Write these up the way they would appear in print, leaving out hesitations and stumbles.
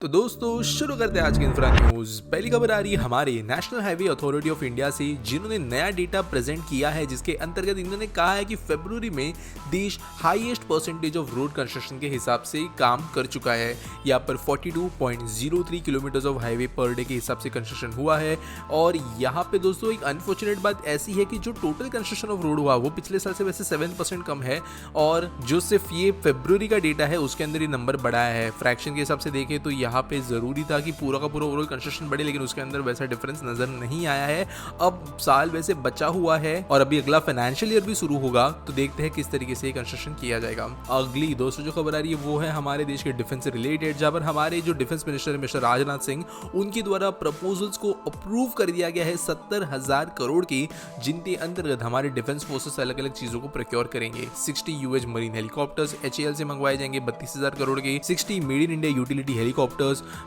तो दोस्तों शुरू करते हैं आज की इंफ्रा न्यूज। पहली खबर आ रही है हमारी national highway authority of India से, जिन्होंने नया डेटा प्रेजेंट किया है, जिसके अंतर्गत इन्होंने कहा है कि फरवरी में देश highest percentage of road construction के हिसाब से काम कर चुका है। यहाँ पर 42.03 kilometre of highway per day के हिसाब से कंस्ट्रक्शन हुआ है। और यहाँ पे दोस्तों एक अनफॉर्चुनेट बात ऐसी है कि जो टोटल कंस्ट्रक्शन ऑफ रोड हुआ वो पिछले साल से वैसे 7% कम है, और जो सिर्फ ये फरवरी का डेटा है उसके अंदर ये नंबर बढ़ाया है। फ्रैक्शन के हिसाब से देखें तो यहाँ पे जरूरी था कि पूरा का पूरा ओवरऑल कंस्ट्रक्शन बढ़े, लेकिन उसके अंदर वैसा डिफरेंस नजर नहीं आया है। अब साल वैसे बचा हुआ है और अभी अगला फाइनेंशियल ईयर भी शुरू होगा, तो देखते हैं किस तरीके से ये कंस्ट्रक्शन किया जाएगा। अगली दोस्तों जो खबर आ रही है वो है हमारे देश के डिफेंस से रिलेटेड, जहां पर हमारे जो defence minister mister Rajnath Singh, उनके द्वारा प्रपोजल्स को अप्रूव कर दिया गया है 70,000 करोड़ की, जिनके अंतर्गत हमारे डिफेंस फोर्सेस अलग अलग चीजों को प्रोक्योर करेंगे। 60 यूएस मरीन हेलीकॉप्टर्स HAL से मंगवाए जाएंगे 32,000 करोड़ के, 60 made in India utility helicopters,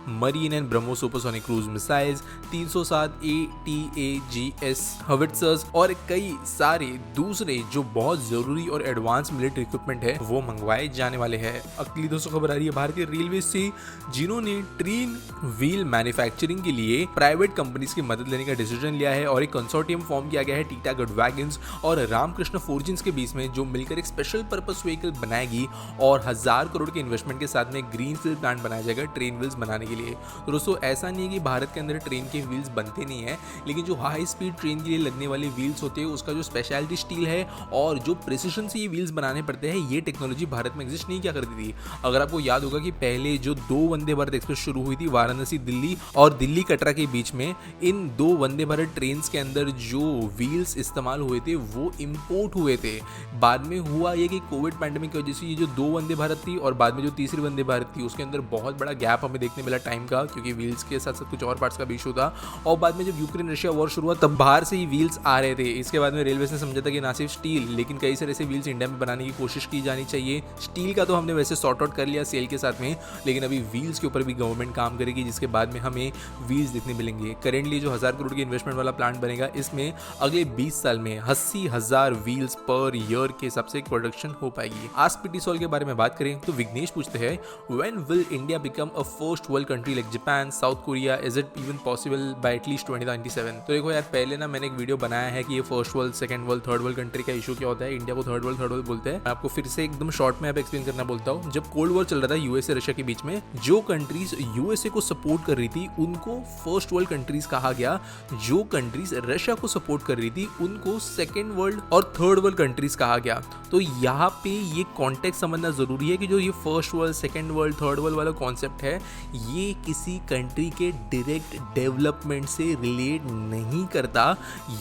marine and BrahMos supersonic cruise missiles, 307 ATAGS हॉविट्जर्स और कई सारे दूसरे जो बहुत जरूरी और एडवांस मिलिट्री इक्विपमेंट है वो मंगवाए जाने वाले हैं। अगली दोस्तों खबर आ रही है भारतीय रेलवे से, जिन्होंने ट्रेन व्हील मैन्युफैक्चरिंग के लिए प्राइवेट कंपनीज की मदद लेने का डिसीजन लिया है और एक कंसोर्टियम फॉर्म किया गया है टीटागढ़ वैगन्स और रामकृष्ण फोर्जिंग्स के बीच में, जो मिलकर एक स्पेशल पर्पस व्हीकल बनाएगी और 1000 करोड़ के इन्वेस्टमेंट के साथ में ग्रीन फील्ड प्लांट बनाया जाएगा ट्रेन व्हील्स बनाने के लिए। तो दोस्तों ऐसा नहीं है कि भारत के अंदर ट्रेन के व्हील्स बनते नहीं है, लेकिन जो हाई स्पीड ट्रेन के लिए लगने वाले व्हील्स होते हैं उसका जो स्पेशलिटी स्टील है और जो प्रिसिशन से ये व्हील्स बनाने पड़ते हैं, ये टेक्नोलॉजी भारत में एग्जिस्ट नहीं किया करती थी। अगर आपको याद होगा कि पहले जो 2 वंदे भारत एक्सप्रेस शुरू हुई थी वाराणसी दिल्ली और दिल्ली कटरा के बीच में, इन 2 वंदे भारत ट्रेन के अंदर जो व्हील्स इस्तेमाल हुए थे वो इम्पोर्ट हुए थे। बाद में हुआ ये कि कोविड पैंडेमिक की वजह से ये जो 2 वंदे भारत थी और बाद में जो तीसरी वंदे भारत थी उसके अंदर बहुत बड़ा गैप हमें देखने मिला टाइम का, क्योंकि व्हील्स के साथ साथ कुछ और पार्ट्स का भी इशू था। और बाद में जब यूक्रेन रशिया वॉर शुरू हुआ तब बाहर से ही व्हील्स आ रहे थे। इसके बाद में रेलवे ने समझा था कि ना सिर्फ स्टील लेकिन कई सारे ऐसे व्हील्स इंडिया में बनाने की कोशिश की जानी चाहिए। स्टील का तो हमने वैसे सॉर्ट आउट कर लिया सेल के साथ में, लेकिन अभी व्हील्स के ऊपर भी गवर्नमेंट काम करेगी, जिसके बाद में हमें व्हील्स देखने मिलेंगे। करेंटली जो 1000 करोड़ की इन्वेस्टमेंट वाला प्लांट बनेगा, इसमें अगले 20 साल में 80,000 व्हील्स पर ईयर के हिसाब से प्रोडक्शन हो पाएगी। आज पीटी सॉल के बारे में बात करें तो विघ्नेश पूछते हैं, when will India become a first world country like Japan, south Korea, is it even possible by at least 2097? तो देखो यार, पहले ना मैंने एक वीडियो बनाया है कि ये first world, second world, third world country का इशू क्या होता है। इंडिया को थर्ड वर्ल्ड बोलते हैं। मैं आपको फिर से एकदम शॉर्ट में अब एक्सप्लेन करना बोलता हूँ। जब कोल्ड वॉर चल रहा था यूएसए रशिया के बीच में, जो कंट्रीज यूएसए को सपोर्ट कर रही थी उनको फर्स्ट वर्ल्ड कंट्रीज कहा गया, जो कंट्रीज रशिया को सपोर्ट कर रही थी उनको सेकेंड वर्ल्ड और थर्ड वर्ल्ड कंट्रीज कहा गया। तो यहाँ पे ये कॉन्टेक्स्ट समझना जरूरी है कि जो ये first world, second world, third world वाला कॉन्सेप्ट है, ये किसी कंट्री के डायरेक्ट डेवलपमेंट से रिलेट नहीं करता।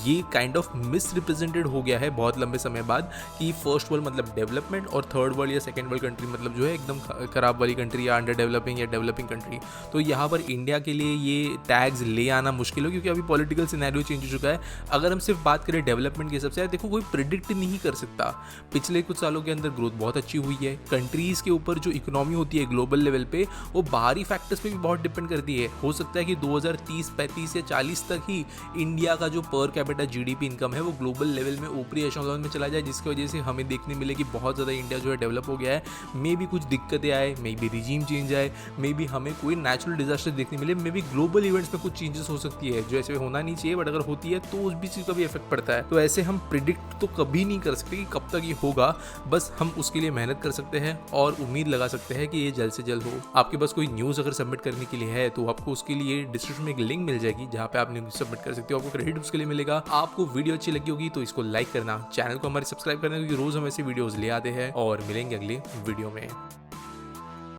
ये काइंड ऑफ मिस रिप्रेजेंटेड हो गया है बहुत लंबे समय बाद कि फर्स्ट वर्ल्ड मतलब डेवलपमेंट और थर्ड वर्ल्ड या सेकेंड वर्ल्ड कंट्री मतलब जो है एकदम खराब वाली कंट्री या अंडर डेवलपिंग या डेवलपिंग कंट्री। तो यहाँ पर इंडिया के लिए ये टैग्स ले आना मुश्किल हो, क्योंकि अभी पॉलिटिकल सिनेरियो चेंज हो चुका है। अगर हम सिर्फ बात करें डेवलपमेंट के हिसाब से, देखो कोई प्रिडिक्ट नहीं कर सकता। पिछले कुछ सालों के अंदर ग्रोथ बहुत अच्छी हुई है। कंट्रीज के ऊपर जो इकोनॉमी होती है ग्लोबल लेवल पे, वो बाहरी फैक्टर्स पे भी बहुत डिपेंड करती है। हो सकता है कि 2030, 35 या 40 तक ही इंडिया का जो पर कैपिटा GDP इनकम है वो ग्लोबल लेवल में ऊपरी एशेलॉन में चला जाए, जिसकी वजह से हमें देखने मिले कि बहुत ज़्यादा इंडिया जो है डेवलप हो गया है। मे भी कुछ दिक्कतें आए, मे भी रिजीम चेंज आए, मे भी हमें कोई नेचुरल डिजास्टर देखने मिले, मे भी ग्लोबल इवेंट्स में कुछ चेंजेस हो सकती है जो ऐसे होना नहीं चाहिए, बट अगर होती है तो उस भी चीज़ का भी इफेक्ट पड़ता है। तो ऐसे हम प्रिडिक्ट तो कभी नहीं कर सकते कि कब तक ये होगा, बस हम उसके लिए मेहनत कर सकते हैं और उम्मीद लगा सकते हैं कि ये जल्द से जल्द हो। आपके पास कोई न्यूज़ अगर सबमिट करने के लिए है तो आपको उसके लिए डिस्क्रिप्शन में एक लिंक मिल जाएगी जहाँ पे आप न्यूज़ सबमिट कर सकते हो। आपको क्रेडिट उसके लिए मिलेगा। आपको वीडियो अच्छी लगी होगी तो इसको लाइक करना, चैनल को हमारे सब्सक्राइब करना, क्योंकि रोज हम ऐसे वीडियोस ले आते हैं। और मिलेंगे अगले वीडियो में।